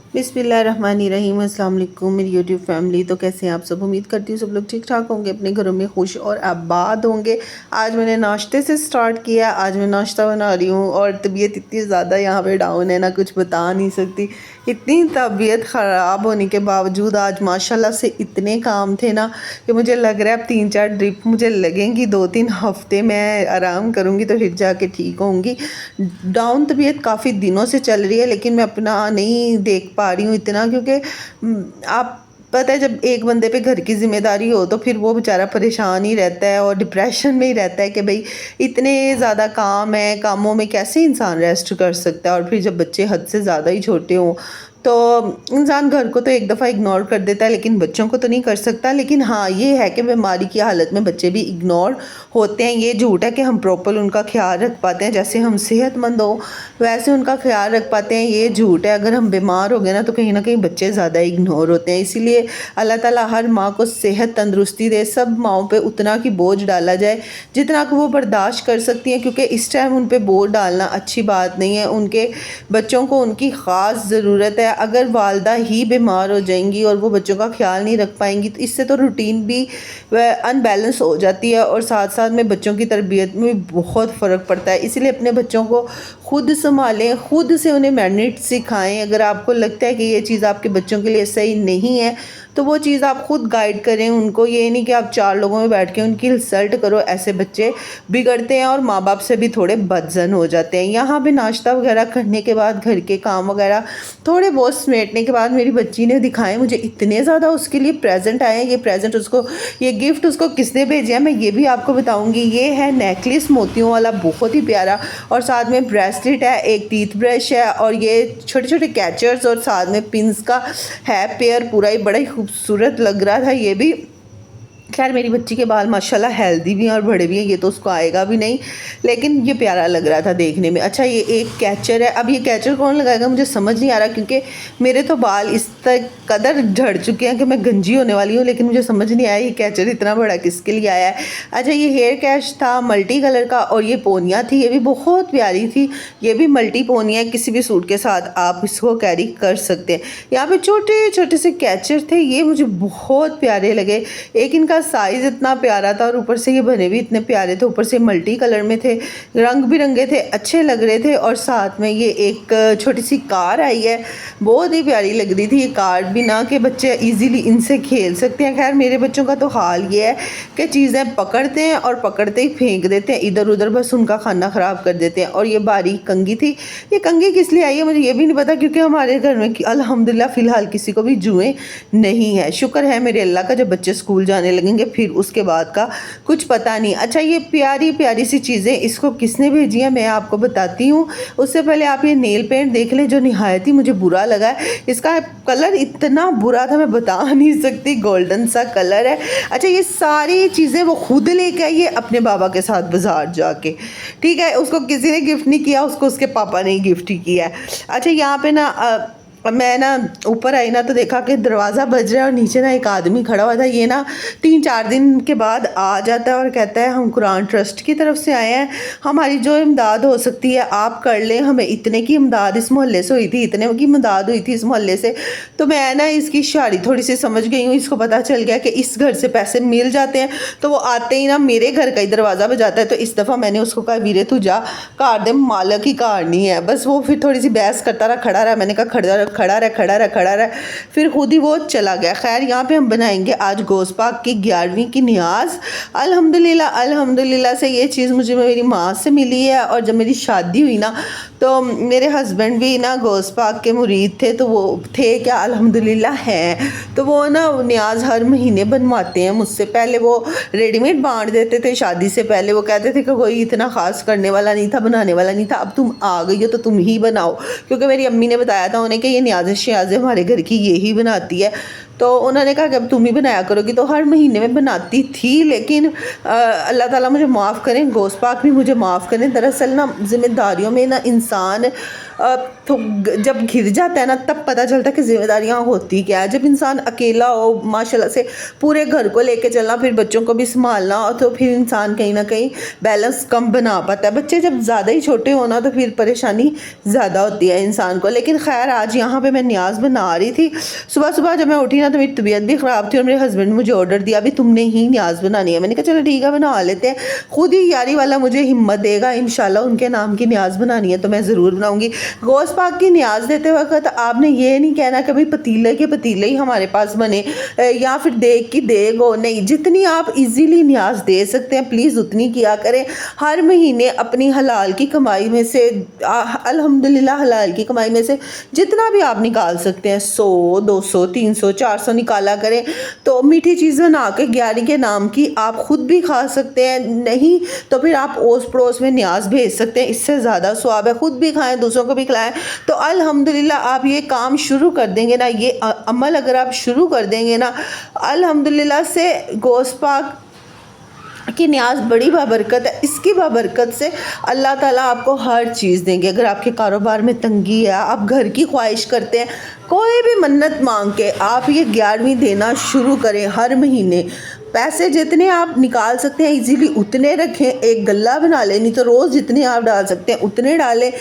बिस्मिल्लाहिर्रहमानिर्रहीम। अस्सलाम वालेकुम मेरी यूट्यूब फैमिली। तो कैसे हैं आप सब? उम्मीद करती हूँ सब लोग ठीक ठाक होंगे, अपने घरों में खुश और आबाद होंगे। आज मैंने नाश्ते से स्टार्ट किया। आज मैं नाश्ता बना रही हूँ और तबीयत इतनी ज़्यादा यहाँ पे डाउन है ना, कुछ बता नहीं सकती। इतनी तबीयत ख़राब होने के बावजूद आज माशाल्लाह से इतने काम थे ना कि मुझे लग रहा है अब 3-4 ड्रिप मुझे लगेंगी। 2-3 हफ्ते मैं आराम करूँगी तो फिर जाके ठीक होंगी। डाउन तबीयत काफ़ी दिनों से चल रही है, लेकिन मैं अपना नहीं देख पा रही हूँ इतना, क्योंकि आप पता है जब एक बंदे पे घर की ज़िम्मेदारी हो तो फिर वो बेचारा परेशान ही रहता है और डिप्रेशन में ही रहता है कि भाई इतने ज़्यादा काम है, कामों में कैसे इंसान रेस्ट कर सकता है। और फिर जब बच्चे हद से ज़्यादा ही छोटे हों तो इंसान घर को तो एक दफ़ा इग्नोर कर देता है, लेकिन बच्चों को तो नहीं कर सकता। लेकिन हाँ, ये है कि बीमारी की हालत में बच्चे भी इग्नोर होते हैं। ये झूठ है कि हम प्रॉपर उनका ख्याल रख पाते हैं। जैसे हम सेहतमंद हो वैसे उनका ख्याल रख पाते हैं, ये झूठ है। अगर हम बीमार हो गए ना तो कहीं ना कहीं बच्चे ज़्यादा इग्नोर होते हैं। इसीलिए अल्लाह ताला हर माँ को सेहत तंदुरुस्ती दे। सब माँओं पे उतना की बोझ डाला जाए जितना कि वो बर्दाश्त कर सकती हैं, क्योंकि इस टाइम उन पे बोझ डालना अच्छी बात नहीं है। उनके बच्चों को उनकी ख़ास ज़रूरत है। अगर वालदा ही बीमार हो जाएंगी और वो बच्चों का ख्याल नहीं रख पाएंगी तो इससे तो रूटीन भी अनबैलेंस हो जाती है और साथ साथ में बच्चों की तरबियत में बहुत फ़र्क पड़ता है। इसलिए अपने बच्चों को खुद संभालें, खुद से उन्हें मैनेज सिखाएं। अगर आपको लगता है कि ये चीज़ आपके बच्चों के लिए सही नहीं है तो वो चीज़ आप खुद गाइड करें उनको। ये नहीं कि आप 4 लोगों में बैठ के उनकी इंसल्ट करो। ऐसे बच्चे बिगड़ते हैं और माँ बाप से भी थोड़े बदजन हो जाते हैं। यहाँ पे नाश्ता वगैरह करने के बाद घर के काम वगैरह थोड़े बहुत समेटने के बाद मेरी बच्ची ने दिखाए मुझे इतने ज़्यादा उसके लिए प्रेजेंट आए हैं। ये प्रेजेंट उसको, ये गिफ्ट उसको किसने भेजे हैं मैं ये भी आपको बताऊँगी। ये है नेकलेस मोतियों वाला, बहुत ही प्यारा, और साथ में ब्रेसलेट है, एक टीथ ब्रश है और ये छोटे छोटे कैचर्स और साथ में पिंस का है पेयर। पूरा ही बड़ा ही खूबसूरत लग रहा था ये भी। खैर मेरी बच्ची के बाल माशाल्लाह हेल्दी भी हैं और बड़े भी हैं, ये तो उसको आएगा भी नहीं, लेकिन ये प्यारा लग रहा था देखने में। अच्छा, ये एक कैचर है। अब ये कैचर कौन लगाएगा मुझे समझ नहीं आ रहा, क्योंकि मेरे तो बाल इस तक कदर झड़ चुके हैं कि मैं गंजी होने वाली हूँ, लेकिन मुझे समझ नहीं आया ये कैचर इतना बड़ा किसके लिए आया है। अच्छा, ये हेयर कैच था मल्टी कलर का और ये पोनिया थी, ये भी बहुत प्यारी थी। ये भी मल्टी पोनिया, किसी भी सूट के साथ आप इसको कैरी कर सकते हैं। यहाँ पे छोटे छोटे से कैचर थे, ये मुझे बहुत प्यारे लगे। एक इनका साइज इतना प्यारा था और ऊपर से ये बने भी इतने प्यारे थे, ऊपर से मल्टी कलर में थे, रंग बिरंगे थे, अच्छे लग रहे थे। और साथ में ये एक छोटी सी कार आई है, बहुत ही प्यारी लग रही थी ये कार भी ना, कि बच्चे इजीली इनसे खेल सकते हैं। खैर मेरे बच्चों का तो हाल ये है कि चीज़ें पकड़ते हैं और पकड़ते ही फेंक देते हैं इधर उधर, बस उनका खाना ख़राब कर देते हैं। और ये बारीक कंघी थी, ये कंघी किस लिए आई है मुझे ये भी नहीं पता, क्योंकि हमारे घर में अल्हम्दुलिल्लाह फ़िलहाल किसी को भी जुएँ नहीं है। शुक्र है मेरे अल्लाह का, जब बच्चे स्कूल जाने लगेंगे फिर उसके बाद का कुछ पता नहीं। अच्छा, ये प्यारी प्यारी सी चीज़ें इसको किसने भेजी है मैं आपको बताती हूँ। उससे पहले आप ये नेल पेंट देख लें जो निहायत ही मुझे बुरा लगा है। इसका कलर इतना बुरा था मैं बता नहीं सकती, गोल्डन सा कलर है। अच्छा, ये सारी चीज़ें वो खुद लेके आई है अपने बाबा के साथ बाजार जाके, ठीक है। उसको किसी ने गिफ्ट नहीं किया, उसको उसके पापा ने ही गिफ्ट ही किया है। अच्छा, यहाँ पे ना मैं ना ऊपर आई ना तो देखा कि दरवाज़ा बज रहा है और नीचे ना एक आदमी खड़ा हुआ था। ये ना 3-4 दिन के बाद आ जाता है और कहता है हम कुरान ट्रस्ट की तरफ से आए हैं, हमारी जो इमदाद हो सकती है आप कर लें। हमें इतने की इमदाद इस मोहल्ले से हुई थी, इतने की इमदाद हुई थी इस मोहल्ले से। तो मैं ना इसकी शायरी थोड़ी सी समझ गई हूँ। इसको पता चल गया कि इस घर से पैसे मिल जाते हैं, तो वो आते ही ना मेरे घर का ही दरवाज़ा बजाता है। तो इस दफ़ा मैंने उसको कहा वीरे तू जा, कार दे मालक ही कार नहीं है। बस वो फिर थोड़ी सी बहस करता रहा, खड़ा रहा। मैंने कहा खड़ा रहा, फिर खुद ही वो चला गया। खैर यहाँ पे हम बनाएंगे आज गोश्त पाक की 11वीं की नियाज़। अल्हम्दुलिल्लाह से ये चीज़ मुझे मेरी माँ से मिली है। और जब मेरी शादी हुई ना तो मेरे हस्बैंड भी ना गोश्त पाक के मुरीद थे, तो वो थे क्या अल्हम्दुलिल्लाह हैं, तो वो ना नियाज़ हर महीने बनवाते हैं मुझसे। पहले वो रेडीमेड बांट देते थे, शादी से पहले वो कहते थे कि कोई इतना ख़ास करने वाला नहीं था, बनाने वाला नहीं था, अब तुम आ गई हो तो तुम ही बनाओ। क्योंकि मेरी अम्मी ने बताया था उन्हें कि ये नियाज़ शियाज़ हमारे घर की ये ही बनाती है, तो उन्होंने कहा कि अब तुम ही बनाया करोगी। तो हर महीने में बनाती थी, लेकिन अल्लाह ताला मुझे माफ़ करें, गोश्त पाक भी मुझे माफ़ करें। दरअसल ना ज़िम्मेदारियों में ना इंसान तो जब घिर जाता है ना तब पता चलता है कि जिम्मेदारियाँ होती क्या है। जब इंसान अकेला हो माशाल्लाह से पूरे घर को लेके चलना, फिर बच्चों को भी संभालना, तो फिर इंसान कहीं ना कहीं बैलेंस कम बना पाता है। बच्चे जब ज़्यादा ही छोटे हो ना तो फिर परेशानी ज़्यादा होती है इंसान को। लेकिन खैर आज यहाँ पे मैं न्याज़ बना रही थी। सुबह सुबह जब मैं उठी ना तो मेरी तबीयत भी ख़राब थी और मेरे हस्बैंड ने मुझे ऑर्डर दिया अभी तुमने ही न्याज़ बनानी है। मैंने कहा चलो ठीक है बना लेते हैं, खुद ही यारी वाला मुझे हिम्मत देगा इंशाल्लाह। उनके नाम की न्याज़ बनानी है तो मैं ज़रूर बनाऊँगी। गोश्त पाक की न्याज़ देते वक्त आपने ये नहीं कहना कि भाई पतीले के पतीले ही हमारे पास बने या फिर देग की देग हो, नहीं। जितनी आप इजीली न्याज़ दे सकते हैं प्लीज़ उतनी किया करें। हर महीने अपनी हलाल की कमाई में से अल्हम्दुलिल्लाह हलाल की कमाई में से जितना भी आप निकाल सकते हैं 100 200 300 400 निकाला करें। तो मीठी चीज़ बना के ग्यारह के नाम की आप खुद भी खा सकते हैं, नहीं तो फिर आप ओस पड़ोस में न्याज़ भेज सकते हैं। इससे ज़्यादा स्वाब है, खुद भी खाएं दूसरों को भी खिलाएं। तो अल्हम्दुलिल्लाह आप ये काम शुरू कर देंगे ना, ये अमल अगर आप शुरू कर देंगे ना अल्हम्दुलिल्लाह से गोश्त पाक की न्याज़ बड़ी बाबरकत है। इसकी बाबरकत से अल्लाह ताला आपको हर चीज़ देंगे। अगर आपके कारोबार में तंगी है, आप घर की ख्वाहिश करते हैं, कोई भी मन्नत मांग के आप ये 11वीं देना शुरू करें। हर महीने पैसे जितने आप निकाल सकते हैं इजीली उतने रखें, एक गल्ला बना लें, नहीं तो रोज़ जितने आप डाल सकते हैं उतने डालें।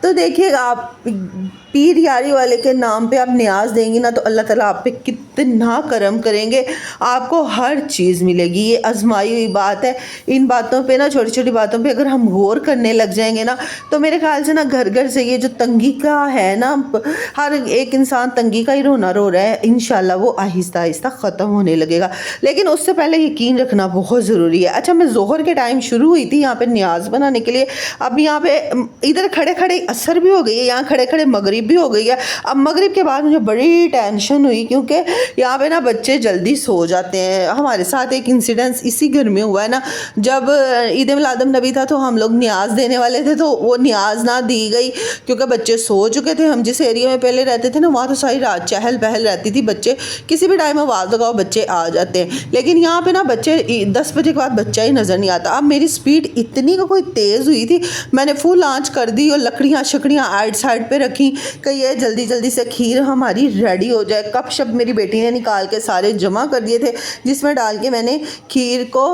तो देखिएगा आप पीर यारी वाले के नाम पे आप न्याज़ देंगी ना तो अल्लाह ताला आप पे कितना करम करेंगे, आपको हर चीज़ मिलेगी। ये आजमाई हुई बात है। इन बातों पे ना, छोटी छोटी बातों पे अगर हम गौर करने लग जाएंगे ना तो मेरे ख्याल से ना घर घर से ये जो तंगी का है ना, हर एक इंसान तंगी का ही रोना रो रहा है, इंशाल्लाह वो आहिस्ता आहिस्ता ख़त्म होने लगेगा। लेकिन उससे पहले यकीन रखना बहुत ज़रूरी है। अच्छा, मैं ज़ोहर के टाइम शुरू हुई थी यहाँ पे न्याज़ बनाने के लिए। अब यहाँ पे इधर खड़े खड़े असर भी हो गई है, यहाँ खड़े खड़े मगरिब भी हो गई है। अब मगरिब के बाद मुझे बड़ी टेंशन हुई क्योंकि यहाँ पे ना बच्चे जल्दी सो जाते हैं। हमारे साथ एक इंसिडेंस इसी घर में हुआ है ना, जब ईद मिलादुन नबी था तो हम लोग न्याज़ देने वाले थे तो वो न्याज़ ना दी गई क्योंकि बच्चे सो चुके थे। हम जिस एरिया में पहले रहते थे ना वहाँ तो सारी रात चहल पहल रहती थी, बच्चे किसी भी टाइम आवाज़ लगाओ बच्चे आ जाते हैं। लेकिन यहाँ पे ना बच्चे 10 बजे के बाद बच्चा ही नज़र नहीं आता। अब मेरी स्पीड इतनी कोई तेज़ हुई थी, मैंने फुल आंच कर दी और लकड़ियाँ शकड़ियाँ आइट साइड पे रखी कि ये जल्दी जल्दी से खीर हमारी रेडी हो जाए। कप शप मेरी बेटी ने निकाल के सारे जमा कर दिए थे जिसमें डाल के मैंने खीर को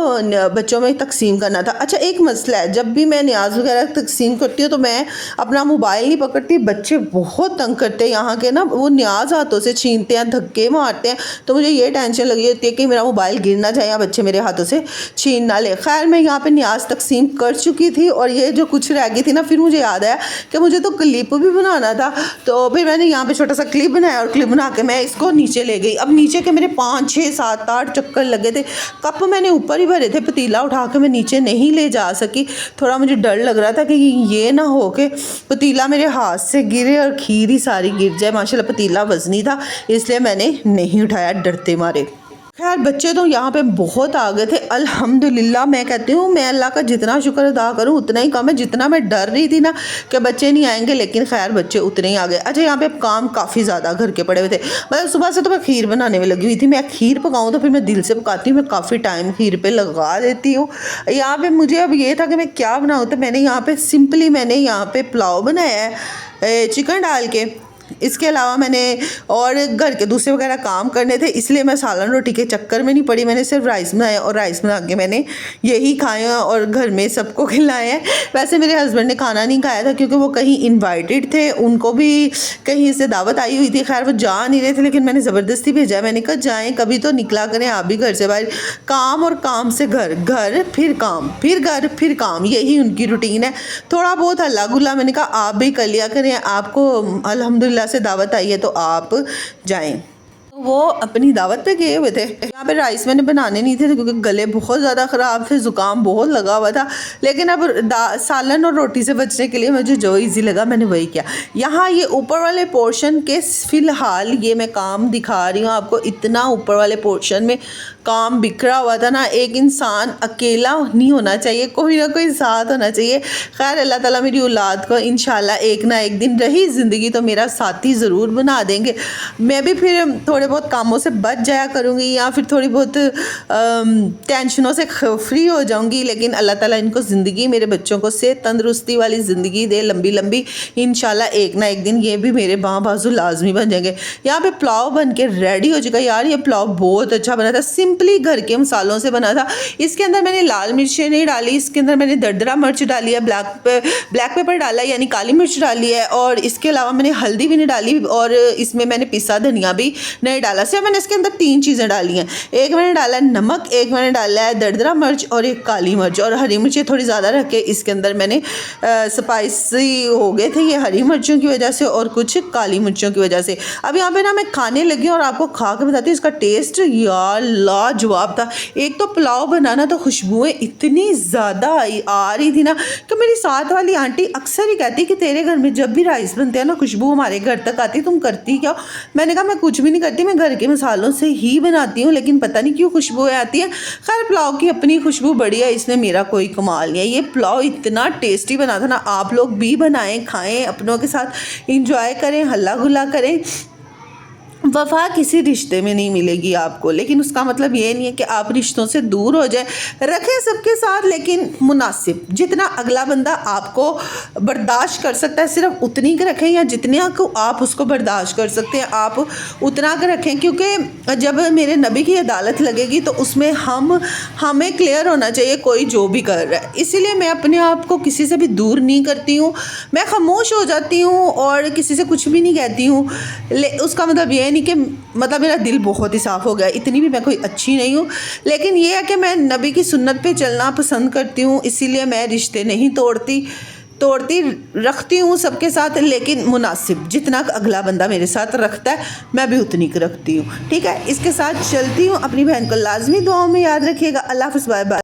बच्चों में तकसीम करना था। अच्छा, एक मसला है, जब भी मैं न्याज़ वगैरह तकसीम करती हूँ तो मैं अपना मोबाइल नहीं पकड़ती। बच्चे बहुत तंग करते हैं यहाँ के ना, वो न्याज़ हाथों से छीनते हैं, धक्के मारते हैं। तो मुझे ये टेंशन लगी होती है कि मेरा मोबाइल गिर ना जाए या बच्चे मेरे हाथों से छीन ना ले। खैर मैं यहाँ पे न्याज़ तकसीम कर चुकी थी और ये जो कुछ रह गई थी ना, फिर मुझे याद आया कि मुझे तो क्लिप भी बनाना था। तो फिर मैंने यहाँ पे छोटा सा क्लिप बनाया और क्लिप बना के मैं इसको नीचे ले गई। अब नीचे के मेरे 5 6 7 8 चक्कर लगे थे। कप मैंने ऊपर ही भरे थे, पतीला उठा के मैं नीचे नहीं ले जा सकी। थोड़ा मुझे डर लग रहा था कि ये ना हो के पतीला मेरे हाथ से गिरे और खीर ही सारी गिर जाए। माशाल्लाह पतीला वज़नी था इसलिए मैंने नहीं उठाया डरते मारे। खैर बच्चे तो यहाँ पे बहुत आ गए थे अल्हम्दुलिल्लाह। मैं कहती हूँ मैं अल्लाह का जितना शुक्र अदा करूँ उतना ही कम है। जितना मैं डर रही थी ना कि बच्चे नहीं आएंगे, लेकिन खैर बच्चे उतने ही आ गए। अच्छा, यहाँ पे काम काफ़ी ज़्यादा घर के पड़े हुए थे। मतलब सुबह से तो मैं खीर बनाने में लगी हुई थी। मैं खीर पकाऊँ तो फिर मैं दिल से पकाती हूँ, मैं काफ़ी टाइम खीर पर लगा देती हूँ। यहाँ पर मुझे अब ये था कि मैं क्या बनाऊँ, तो मैंने यहाँ पर सिंपली मैंने यहाँ पर पुलाव बनाया है चिकन डाल के। इसके अलावा मैंने और घर के दूसरे वगैरह काम करने थे इसलिए मैं सालन रोटी के चक्कर में नहीं पड़ी। मैंने सिर्फ राइस बनाया और राइस बना के मैंने यही खाए और घर में सबको खिलाए हैं। वैसे मेरे हस्बैंड ने खाना नहीं खाया था क्योंकि वो कहीं इनवाइटेड थे, उनको भी कहीं से दावत आई हुई थी। खैर वो जा नहीं रहे थे लेकिन मैंने ज़बरदस्ती भेजा। मैंने कहा जाएँ, कभी तो निकला करें आप भी घर से बाहर। काम और काम से घर, घर फिर काम, फिर घर फिर काम, यही उनकी रूटीन है। थोड़ा बहुत हल्ला गुल्ला मैंने कहा आप भी कर लिया करें, आपको अल्हम्दुलिल्लाह से दावत आई है तो आप जाएं। वो अपनी दावत पे गए हुए थे। यहाँ पे राइस मैंने बनाने नहीं थे क्योंकि गले बहुत ज़्यादा ख़राब थे, ज़ुकाम बहुत लगा हुआ था। लेकिन अब सालन और रोटी से बचने के लिए मुझे जो इजी लगा मैंने वही किया। यहाँ ये ऊपर वाले पोर्शन के फ़िलहाल ये मैं काम दिखा रही हूँ आपको। इतना ऊपर वाले पोर्शन में काम बिखरा हुआ था ना, एक इंसान अकेला नहीं होना चाहिए, कोई ना कोई साथ होना चाहिए। खैर अल्लाह ताला मेरी औलाद को इंशाल्लाह एक ना एक दिन रही ज़िंदगी तो मेरा साथी ज़रूर बना देंगे। मैं भी फिर थोड़े बहुत कामों से बच जाया करूँगी या फिर थोड़ी बहुत टेंशनों से फ्री हो जाऊँगी, लेकिन अल्लाह ताला इनको ज़िंदगी, मेरे बच्चों को सेहत तंदरुस्ती वाली ज़िंदगी दे, लंबी लंबी। इंशाल्लाह एक ना एक दिन ये भी मेरे बाँ बाजू लाजमी बन जाएंगे। यहाँ पे पुलाव बन के रेडी हो चुका है। यार ये पुलाव बहुत अच्छा बना था, सिंपली घर के मसालों से बना था। इसके अंदर मैंने लाल मिर्चें नहीं डाली, इसके अंदर मैंने दरदरा मिर्च डाली है, ब्लैक पेपर डाला है यानी काली मिर्च डाली है, और इसके अलावा मैंने हल्दी भी नहीं डाली और इसमें मैंने पिसा धनिया भी नहीं डाला। सिर्फ मैंने इसके अंदर 3 चीज़ें डाली हैं। एक मैंने डाला है नमक, एक मैंने डाला है दरदरा मिर्च और एक काली मिर्च, और हरी मिर्चें थोड़ी ज़्यादा रख के इसके अंदर मैंने स्पाइसी हो गए थे ये हरी मिर्चों की वजह से और कुछ काली मिर्चों की वजह से। अब यहाँ पे ना मैं खाने लगी हूँ और आपको खा के बताती हूँ इसका टेस्ट यार लाजवाब था। एक तो पुलाव बनाना तो खुशबुएं इतनी ज़्यादा आ रही थी ना कि मेरी साथ वाली आंटी अक्सर ही कहती कि तेरे घर में जब भी राइस बनते हैं ना खुशबू हमारे घर तक आती, तुम करती क्या? मैंने कहा मैं कुछ भी नहीं करती, मैं घर के मसालों से ही बनाती हूँ, लेकिन पता नहीं क्यों खुशबुएं आती हैं। खैर पुलाव की अपनी खुशबू बढ़िया, इसमें मेरा कोई कमाल नहीं है। ये पुलाव इतना टेस्टी बना था ना, आप लोग भी बनाएं, खाएं, अपनों के साथ इंजॉय करें, हल्ला गुल्ला करें। वफ़ा किसी रिश्ते में नहीं मिलेगी आपको, लेकिन उसका मतलब ये नहीं है कि आप रिश्तों से दूर हो जाए। रखें सबके साथ, लेकिन मुनासिब, जितना अगला बंदा आपको बर्दाश्त कर सकता है सिर्फ उतनी के रखें, या जितने को आप उसको बर्दाश्त कर सकते हैं आप उतना के रखें। क्योंकि जब मेरे नबी की अदालत लगेगी तो उसमें हमें क्लियर होना चाहिए कोई जो भी कर रहा है। इसीलिए मैं अपने आप को किसी से भी दूर नहीं करती हूँ, मैं खामोश हो जाती हूँ और किसी से कुछ भी नहीं कहती हूँ। उसका मतलब ये नहीं कि मतलब मेरा दिल बहुत ही साफ़ हो गया, इतनी भी मैं कोई अच्छी नहीं हूँ, लेकिन ये है कि मैं नबी की सुन्नत पे चलना पसंद करती हूँ। इसीलिए मैं रिश्ते नहीं तोड़ती रखती हूँ सबके साथ, लेकिन मुनासिब, जितना अगला बंदा मेरे साथ रखता है मैं भी उतनी रखती हूँ। ठीक है, इसके साथ चलती हूँ। अपनी बहन को लाजमी दुआओं में याद रखिएगा। अल्लाह हाफ़िज़, बाय बाय।